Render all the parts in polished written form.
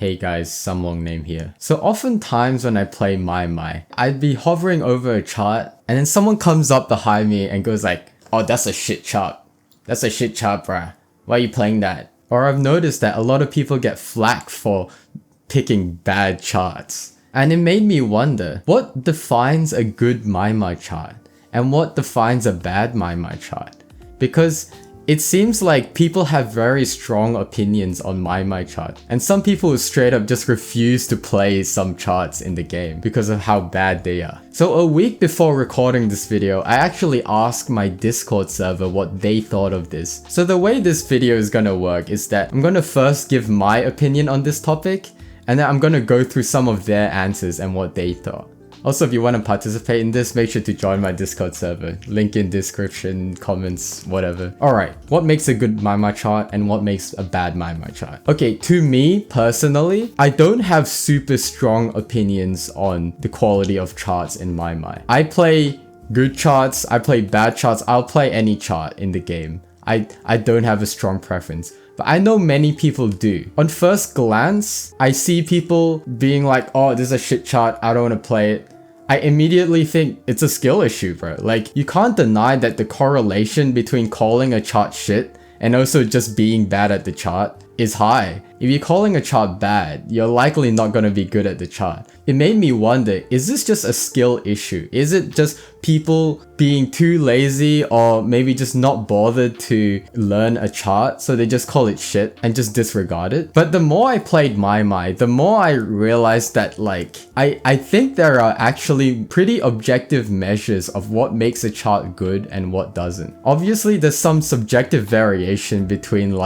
Hey guys, some long name here. So oftentimes when I play Maimai, I'd be hovering over a chart and then someone comes up behind me and goes like, oh, that's a shit chart. That's a shit chart, bruh. Why are you playing that? Or I've noticed that a lot of people get flack for picking bad charts. And it made me wonder, what defines a good Maimai chart? And what defines a bad Maimai chart? Because it seems like people have very strong opinions on Maimai chart, and some people straight up just refuse to play some charts in the game because of how bad they are. So a week before recording this video, I actually asked my Discord server what they thought of this. So the way this video is gonna work is that I'm gonna first give my opinion on this topic, and then I'm gonna go through some of their answers and what they thought. Also, if you want to participate in this, make sure to join my Discord server. Link in description, comments, whatever. Alright, what makes a good Maimai chart and what makes a bad Maimai chart? Okay, to me, personally, I don't have super strong opinions on the quality of charts in Maimai. I play good charts, I play bad charts, I'll play any chart in the game. I don't have a strong preference. But I know many people do. On first glance, I see people being like, oh, this is a shit chart, I don't want to play it. I immediately think it's a skill issue, bro. Like, you can't deny that the correlation between calling a chart shit and also just being bad at the chart is high. If you're calling a chart bad, you're likely not going to be good at the chart. It made me wonder, is this just a skill issue? Is it just people being too lazy or maybe just not bothered to learn a chart, so they just call it shit and just disregard it? But the more I played Maimai, the more I realized that I think there are actually pretty objective measures of what makes a chart good and what doesn't. Obviously, there's some subjective variation between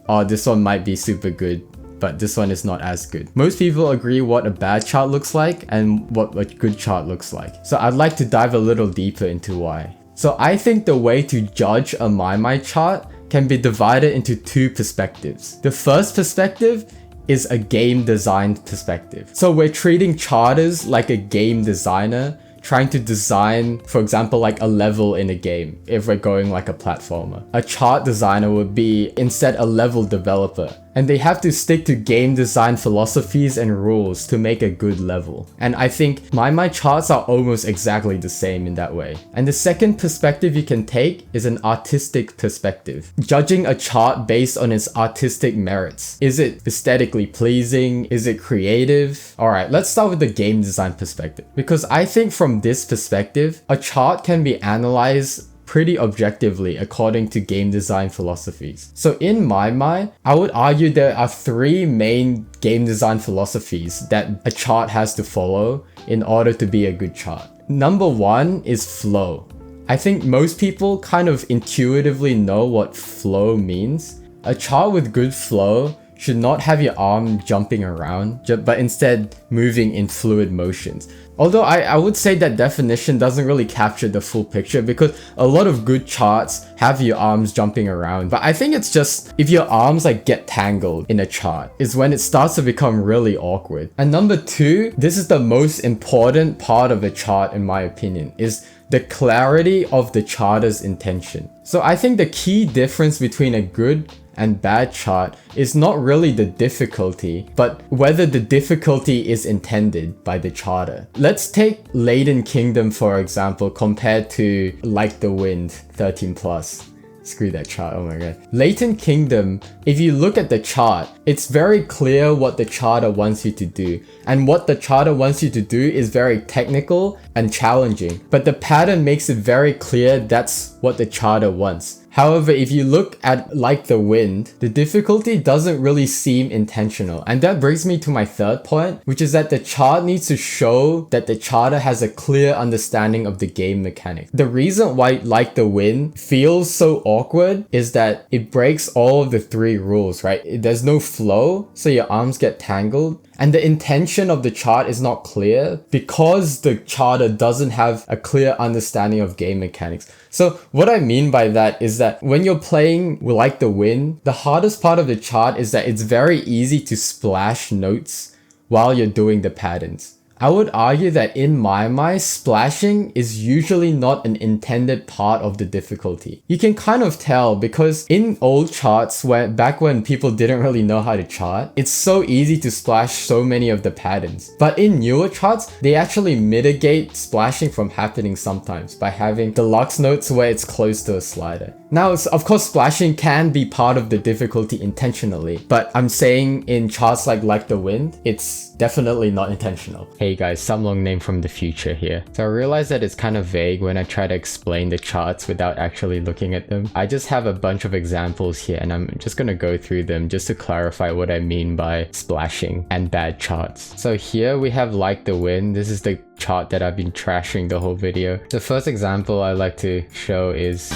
oh, this one might be super good, but this one is not as good. Most people agree what a bad chart looks like and what a good chart looks like. So I'd like to dive a little deeper into why. So I think the way to judge a Maimai chart can be divided into two perspectives. The first perspective is a game design perspective. So we're treating charters like a game designer trying to design, for example, like a level in a game, if we're going like a platformer. A chart designer would be instead a level developer, and they have to stick to game design philosophies and rules to make a good level. And I think Maimai charts are almost exactly the same in that way. And the second perspective you can take is an artistic perspective. Judging a chart based on its artistic merits. Is it aesthetically pleasing? Is it creative? Alright, let's start with the game design perspective. Because I think from this perspective, a chart can be analyzed pretty objectively according to game design philosophies. So in Maimai, I would argue there are three main game design philosophies that a chart has to follow in order to be a good chart. Number one is flow. I think most people kind of intuitively know what flow means. A chart with good flow should not have your arm jumping around, but instead moving in fluid motions. Although I would say that definition doesn't really capture the full picture, because a lot of good charts have your arms jumping around. But I think it's just if your arms get tangled in a chart is when it starts to become really awkward. And number two, this is the most important part of a chart in my opinion, is the clarity of the charter's intention. So I think the key difference between a good and bad chart is not really the difficulty, but whether the difficulty is intended by the charter. Let's take Laden Kingdom for example compared to Like the Wind 13+. Screw that chart, oh my god. Latent Kingdom, if you look at the chart, it's very clear what the charter wants you to do. And what the charter wants you to do is very technical and challenging. But the pattern makes it very clear that's what the charter wants. However, if you look at Like the Wind, the difficulty doesn't really seem intentional. And that brings me to my third point, which is that the chart needs to show that the charter has a clear understanding of the game mechanics. The reason why Like the Wind feels so awkward is that it breaks all of the three rules, right? There's no flow, so your arms get tangled. And the intention of the chart is not clear because the charter doesn't have a clear understanding of game mechanics. So what I mean by that is that when you're playing Like the Wind, the hardest part of the chart is that it's very easy to splash notes while you're doing the patterns. I would argue that in Maimai, splashing is usually not an intended part of the difficulty. You can kind of tell because in old charts, back when people didn't really know how to chart, it's so easy to splash so many of the patterns. But in newer charts, they actually mitigate splashing from happening sometimes by having deluxe notes where it's close to a slider. Now, of course, splashing can be part of the difficulty intentionally, but I'm saying in charts like the Wind, it's definitely not intentional. Hey guys, some long name from the future here. So I realized that it's kind of vague when I try to explain the charts without actually looking at them. I just have a bunch of examples here and I'm just gonna go through them just to clarify what I mean by splashing and bad charts. So here we have Like the Wind. This is the chart that I've been trashing the whole video. The first example I like to show is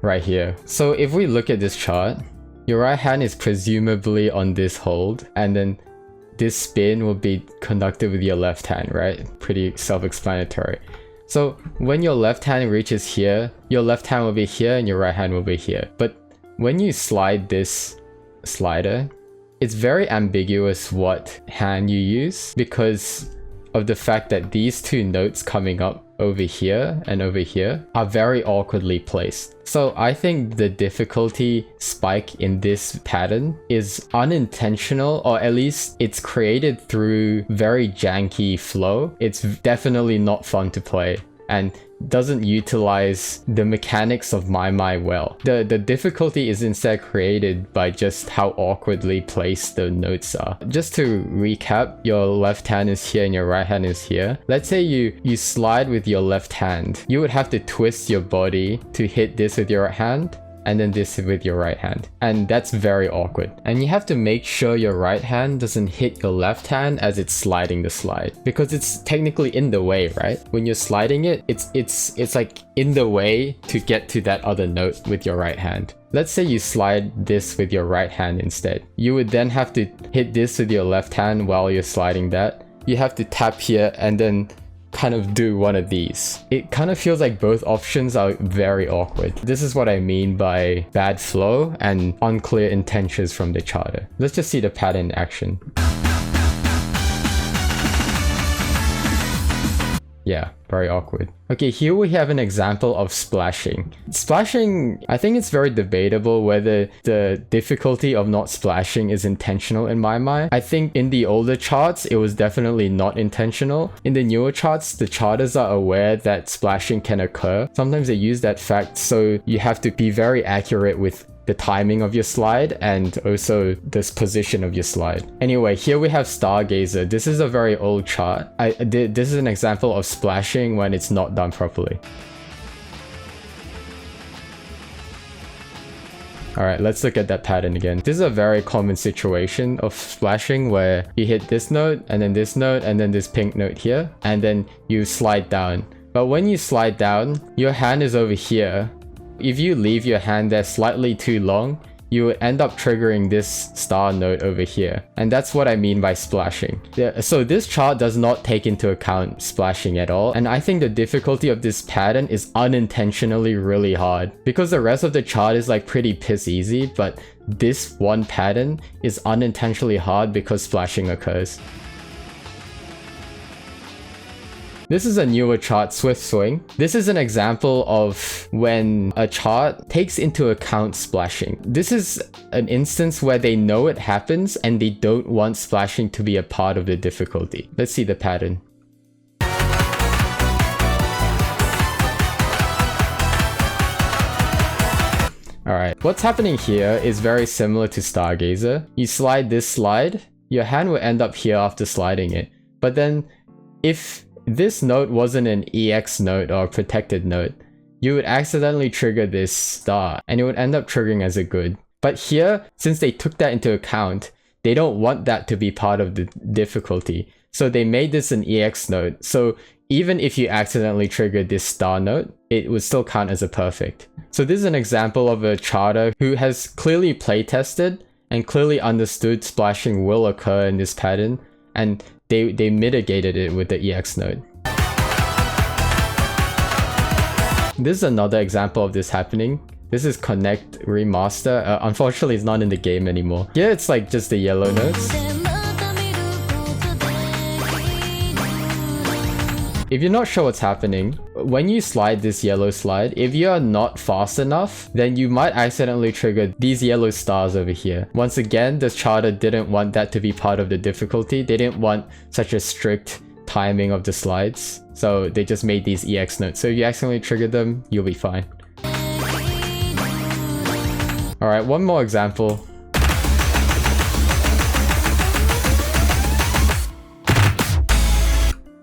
right here. So if we look at this chart, your right hand is presumably on this hold, and then this spin will be conducted with your left hand, right? Pretty self-explanatory. So when your left hand reaches here, your left hand will be here and your right hand will be here. But when you slide this slider, it's very ambiguous what hand you use because of the fact that these two notes coming up over here and over here are very awkwardly placed. So I think the difficulty spike in this pattern is unintentional, or at least it's created through very janky flow. It's definitely not fun to play and doesn't utilize the mechanics of Maimai well. The difficulty is instead created by just how awkwardly placed the notes are. Just to recap, your left hand is here and your right hand is here. Let's say you slide with your left hand. You would have to twist your body to hit this with your right hand, and then this with your right hand. And that's very awkward. And you have to make sure your right hand doesn't hit your left hand as it's sliding the slide, because it's technically in the way, right? When you're sliding it, it's like in the way to get to that other note with your right hand. Let's say you slide this with your right hand instead. You would then have to hit this with your left hand while you're sliding that. You have to tap here and then kind of do one of these. It kind of feels like both options are very awkward. This is what I mean by bad flow and unclear intentions from the charter. Let's just see the pattern in action. Yeah, very awkward. Okay, here we have an example of splashing. Splashing, I think it's very debatable whether the difficulty of not splashing is intentional in Maimai. I think in the older charts, it was definitely not intentional. In the newer charts, the charters are aware that splashing can occur. Sometimes they use that fact, so you have to be very accurate with the timing of your slide and also this position of your slide. Anyway, here we have Stargazer. This is a very old chart. This is an example of splashing when it's not done properly. Alright, let's look at that pattern again. This is a very common situation of splashing where you hit this note and then this note and then this pink note here, and then you slide down. But when you slide down, your hand is over here. If you leave your hand there slightly too long, you would end up triggering this star note over here. And that's what I mean by splashing. So this chart does not take into account splashing at all. And I think the difficulty of this pattern is unintentionally really hard. Because the rest of the chart is like pretty piss easy, but this one pattern is unintentionally hard because splashing occurs. This is a newer chart, Swift Swing. This is an example of when a chart takes into account splashing. This is an instance where they know it happens and they don't want splashing to be a part of the difficulty. Let's see the pattern. Alright, what's happening here is very similar to Stargazer. You slide this slide, your hand will end up here after sliding it. But then, if this note wasn't an EX note or a protected note, you would accidentally trigger this star and it would end up triggering as a good. But here, since they took that into account, they don't want that to be part of the difficulty. So they made this an EX note. So even if you accidentally triggered this star note, it would still count as a perfect. So this is an example of a charter who has clearly playtested and clearly understood splashing will occur in this pattern, and they mitigated it with the EX node. This is another example of this happening. This is Connect Remaster. Unfortunately, it's not in the game anymore. Here it's like just the yellow notes. If you're not sure what's happening, when you slide this yellow slide, if you are not fast enough, then you might accidentally trigger these yellow stars over here. Once again, the charter didn't want that to be part of the difficulty. They didn't want such a strict timing of the slides, so they just made these EX notes. So if you accidentally trigger them, you'll be fine. Alright, one more example.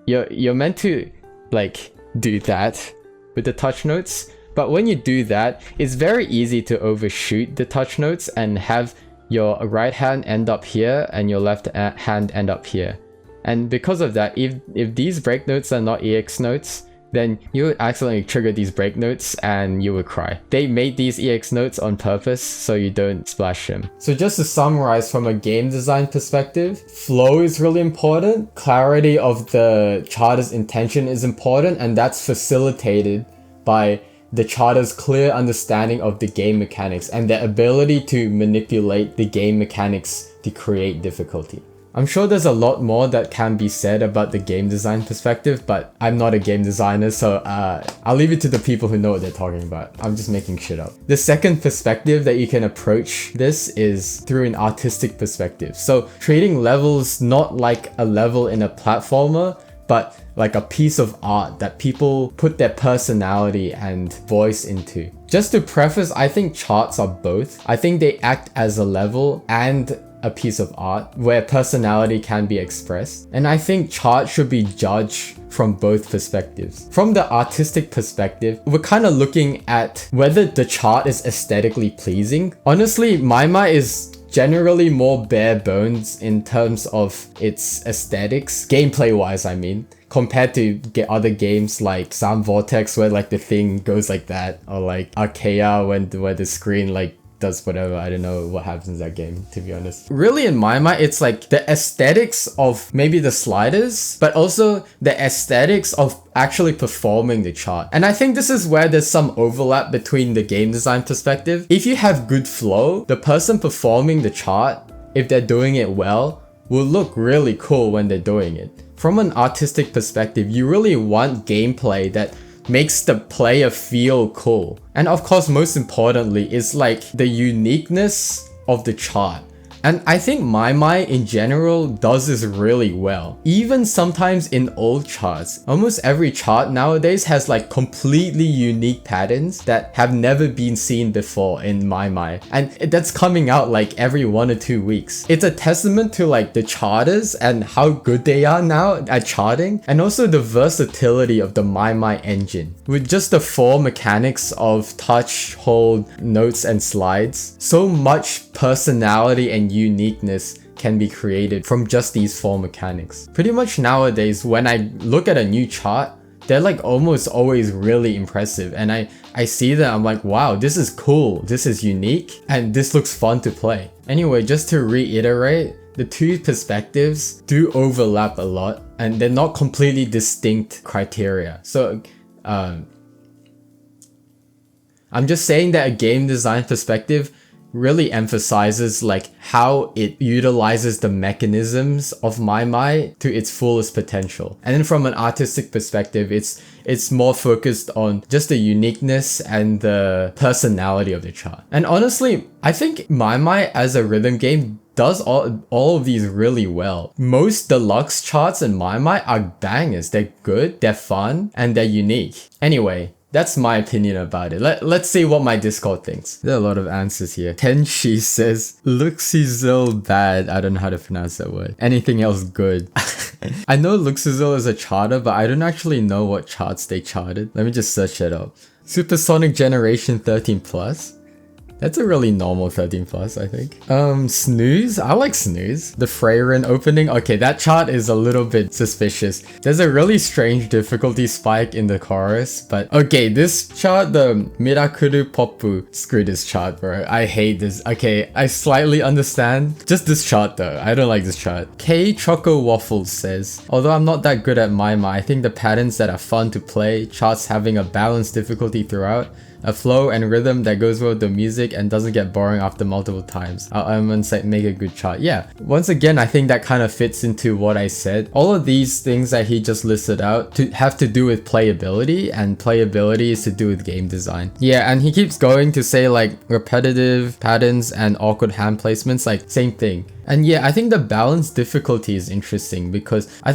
You're meant to like do that with the touch notes, but when you do that, it's very easy to overshoot the touch notes and have your right hand end up here and your left hand end up here. And because of that, if these break notes are not EX notes, then you would accidentally trigger these break notes and you would cry. They made these EX notes on purpose so you don't splash them. So just to summarize from a game design perspective, flow is really important, clarity of the charter's intention is important, and that's facilitated by the charter's clear understanding of the game mechanics and their ability to manipulate the game mechanics to create difficulty. I'm sure there's a lot more that can be said about the game design perspective, but I'm not a game designer, so I'll leave it to the people who know what they're talking about. I'm just making shit up. The second perspective that you can approach this is through an artistic perspective. So treating levels not like a level in a platformer, but like a piece of art that people put their personality and voice into. Just to preface, I think charts are both. I think they act as a level and a piece of art where personality can be expressed. And I think charts should be judged from both perspectives. From the artistic perspective, we're kind of looking at whether the chart is aesthetically pleasing. Honestly, Maimai is generally more bare bones in terms of its aesthetics, gameplay wise I mean, compared to other games like Sound Vortex where like the thing goes like that, or like Archaea where the screen like does whatever. I don't know what happens in that game, to be honest. Really, in my mind, it's like the aesthetics of maybe the sliders, but also the aesthetics of actually performing the chart. And I think this is where there's some overlap between the game design perspective. If you have good flow, the person performing the chart, if they're doing it well, will look really cool when they're doing it. From an artistic perspective, you really want gameplay that makes the player feel cool. And of course, most importantly, is like the uniqueness of the chart. And I think Maimai in general does this really well. Even sometimes in old charts, almost every chart nowadays has like completely unique patterns that have never been seen before in Maimai. And that's coming out like every 1 or 2 weeks. It's a testament to like the charters and how good they are now at charting, and also the versatility of the Maimai engine. With just the 4 mechanics of touch, hold, notes, and slides, so much personality and uniqueness can be created from just these 4 mechanics. Pretty much nowadays, when I look at a new chart, they're like almost always really impressive, and I see that I'm like, wow, this is cool, this is unique, and this looks fun to play. Anyway, just to reiterate, the 2 perspectives do overlap a lot, and they're not completely distinct criteria. So I'm just saying that a game design perspective really emphasizes like how it utilizes the mechanisms of Maimai to its fullest potential. And then from an artistic perspective, it's more focused on just the uniqueness and the personality of the chart. And honestly, I think Maimai as a rhythm game does all of these really well. Most deluxe charts in Maimai are bangers. They're good, they're fun, and they're unique. Anyway, that's my opinion about it. Let's see what my Discord thinks. There are a lot of answers here. Tenshi says, Luxizil bad. I don't know how to pronounce that word. Anything else good? I know Luxizil is a charter, but I don't actually know what charts they charted. Let me just search it up. Supersonic Generation 13 Plus. That's a really normal 13 plus, I think. Snooze? I like Snooze. The Freyren opening? Okay, that chart is a little bit suspicious. There's a really strange difficulty spike in the chorus, but okay, this chart, the Mirakuru Poppu. Screw this chart, bro. I hate this. Okay, I slightly understand. Just this chart though. I don't like this chart. K Choco Waffles says, although I'm not that good at Maimai, I think the patterns that are fun to play, charts having a balanced difficulty throughout, A flow and rhythm that goes well with the music and doesn't get boring after multiple times. Our elements that make a good chart. Yeah, once again, I think that kind of fits into what I said. All of these things that he just listed out have to do with playability, and playability is to do with game design. Yeah, and he keeps going to say like repetitive patterns and awkward hand placements, like same thing. And yeah, I think the balance difficulty is interesting because a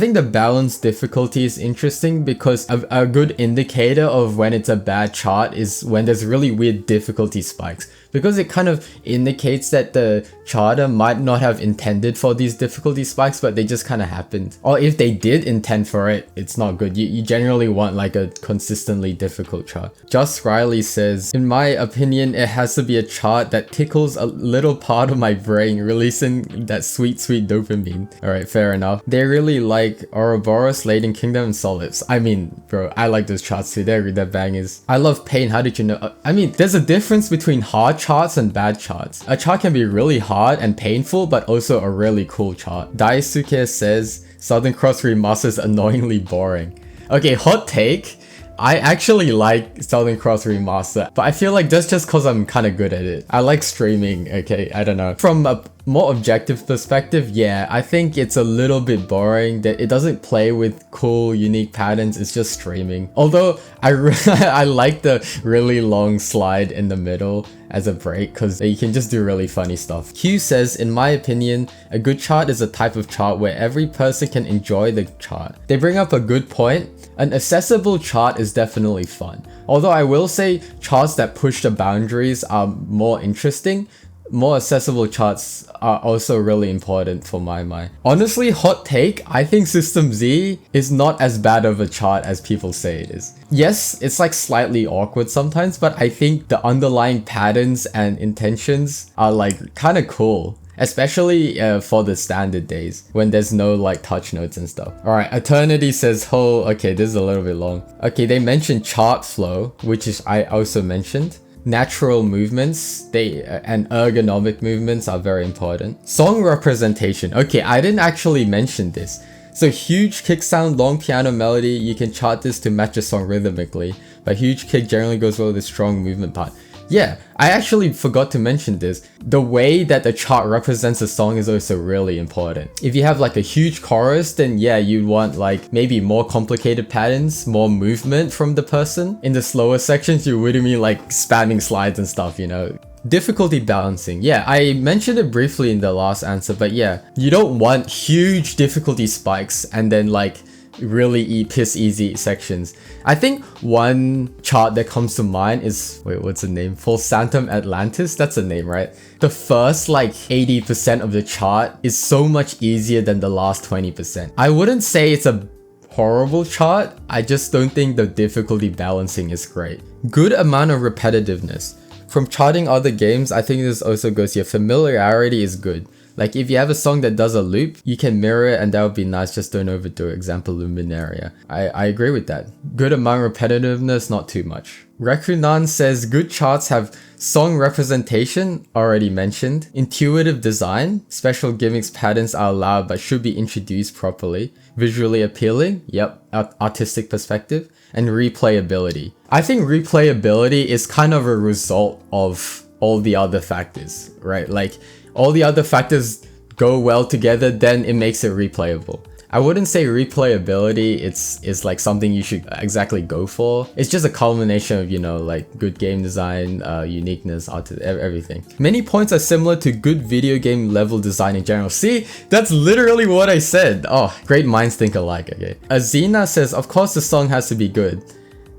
good indicator of when it's a bad chart is when there's really weird difficulty spikes, because it kind of indicates that the charter might not have intended for these difficulty spikes, but they just kind of happened. Or if they did intend for it, it's not good. You generally want like a consistently difficult chart. Just Riley says, in my opinion, it has to be a chart that tickles a little part of my brain, releasing that sweet dopamine. Alright, fair enough. They really like Ouroboros, Laden Kingdom, and Solids. I mean, bro, I like those charts too. They're bangers. I love Pain. How did you know? I mean, there's a difference between hard charts and bad charts. A chart can be really hard and painful, but also a really cool chart. Daisuke says, Southern Cross Remaster is annoyingly boring. Okay, hot take. I actually like Southern Cross Remaster, but I feel like that's just cause I'm kind of good at it. I like streaming, okay, I don't know. From a more objective perspective, yeah, I think it's a little bit boring that it doesn't play with cool, unique patterns, it's just streaming. Although, I like the really long slide in the middle as a break because you can just do really funny stuff. Q says, in my opinion, a good chart is a type of chart where every person can enjoy the chart. They bring up a good point. An accessible chart is definitely fun. Although I will say charts that push the boundaries are more interesting. More accessible charts are also really important for Maimai. Honestly, hot take, I think System Z is not as bad of a chart as people say it is. Yes, it's like slightly awkward sometimes, but I think the underlying patterns and intentions are like kind of cool. Especially for the standard days when there's no like touch notes and stuff. Alright, Eternity says, oh, okay, this is a little bit long. Okay, they mentioned chart flow, which is I also mentioned. Natural movements, and ergonomic movements are very important. Song representation. Okay, I didn't actually mention this. So huge kick sound, long piano melody, you can chart this to match a song rhythmically, but huge kick generally goes well with a strong movement part. Yeah, I actually forgot to mention this. The way that the chart represents a song is also really important. If you have like a huge chorus, then yeah, you'd want like maybe more complicated patterns, more movement from the person. In the slower sections, you would mean like spamming slides and stuff, you know. Difficulty balancing. Yeah, I mentioned it briefly in the last answer, but yeah, you don't want huge difficulty spikes and then like really piss easy sections. I think one chart that comes to mind is, wait, what's the name? Pulsantum Atlantis? That's a name, right? The first like 80% of the chart is so much easier than the last 20%. I wouldn't say it's a horrible chart, I just don't think the difficulty balancing is great. Good amount of repetitiveness. From charting other games, I think this also goes here. Familiarity is good. Like if you have a song that does a loop, you can mirror it and that would be nice, just don't overdo it. Example, Luminaria. I agree with that. Good amount of repetitiveness, not too much. Rekunan says good charts have song representation, already mentioned. Intuitive design, special gimmicks patterns are allowed but should be introduced properly. Visually appealing, yep, artistic perspective. And replayability. I think replayability is kind of a result of all the other factors, right? Like all the other factors go well together, then it makes it replayable. I wouldn't say replayability is like something you should exactly go for. It's just a culmination of, you know, like good game design, uniqueness, art, everything. Many points are similar to good video game level design in general. See, that's literally what I said. Oh, great minds think alike, okay. Azina says, of course the song has to be good.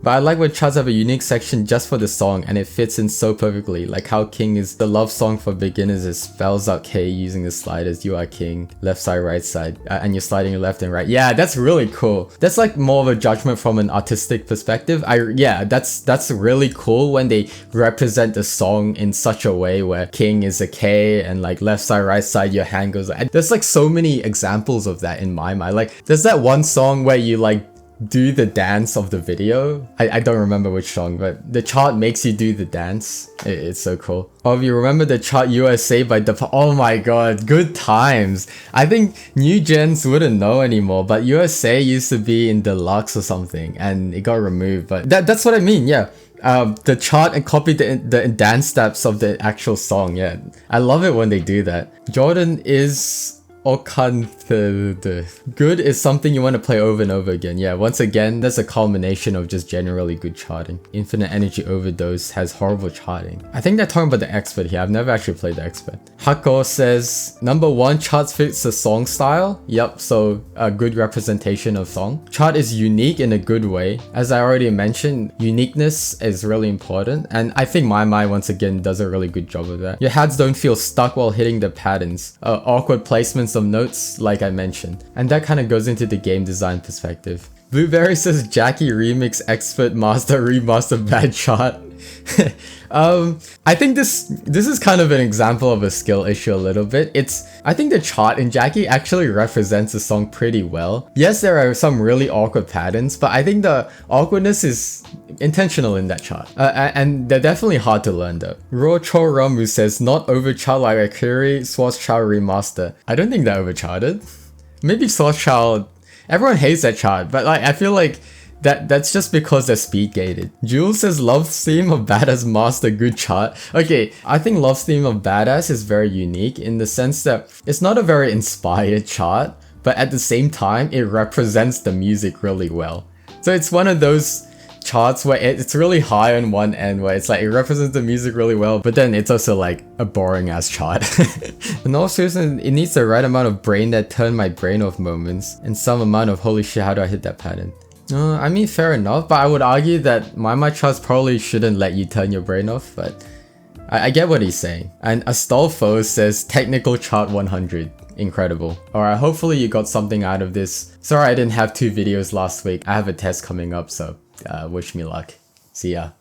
But I like when charts have a unique section just for the song and it fits in so perfectly, like how King is the love song for beginners. It spells out K using the sliders, you are king, left side, right side, and you're sliding left and right. Yeah, that's really cool. That's like more of a judgment from an artistic perspective. Yeah, that's really cool when they represent the song in such a way where King is a K and like left side, right side, your hand goes. There's like so many examples of that in my mind. Like there's that one song where you like do the dance of the video. I don't remember which song, but the chart makes you do the dance. It's so cool. Oh, if you remember the chart USA by the... Oh my god, good times. I think new gens wouldn't know anymore, but USA used to be in deluxe or something and it got removed. But that's what I mean, yeah. the chart and copy the dance steps of the actual song. Yeah, I love it when they do that. Jordan is uhhhh. Good is something you want to play over and over again. Yeah, once again, that's a culmination of just generally good charting. Infinite Energy Overdose has horrible charting. I think they're talking about the expert here. I've never actually played the expert. Hako says, number 1, charts fits the song style. Yep, so a good representation of song. Chart is unique in a good way. As I already mentioned, uniqueness is really important. And I think Maimai once again does a really good job of that. Your hands don't feel stuck while hitting the patterns. Awkward placements of notes, like I mentioned. And that kind of goes into the game design perspective. Blueberry says Jackie remix expert master remaster bad chart. I think this is kind of an example of a skill issue a little bit. I think the chart in Jackie actually represents the song pretty well. Yes, there are some really awkward patterns, but I think the awkwardness is intentional in that chart. And they're definitely hard to learn though. Raw Cho Ramu says, not overchart like Akiri, Swastichart remaster. I don't think they're overcharted. Maybe Swastichart, everyone hates that chart, but like I feel like that's just because they're speed gated. Jules says Love's theme of Badass master good chart. Okay, I think Love's theme of Badass is very unique in the sense that it's not a very inspired chart, but at the same time it represents the music really well. So it's one of those charts where it's really high on one end where it's like it represents the music really well, but then it's also like a boring ass chart. In all seriousness, it needs the right amount of brain that turn my brain off moments and some amount of holy shit, how do I hit that pattern? I mean, fair enough, but I would argue that Maimai charts probably shouldn't let you turn your brain off, but I get what he's saying. And Astolfo says technical chart 100. Incredible. Alright, hopefully you got something out of this. Sorry I didn't have 2 videos last week. I have a test coming up, so wish me luck. See ya.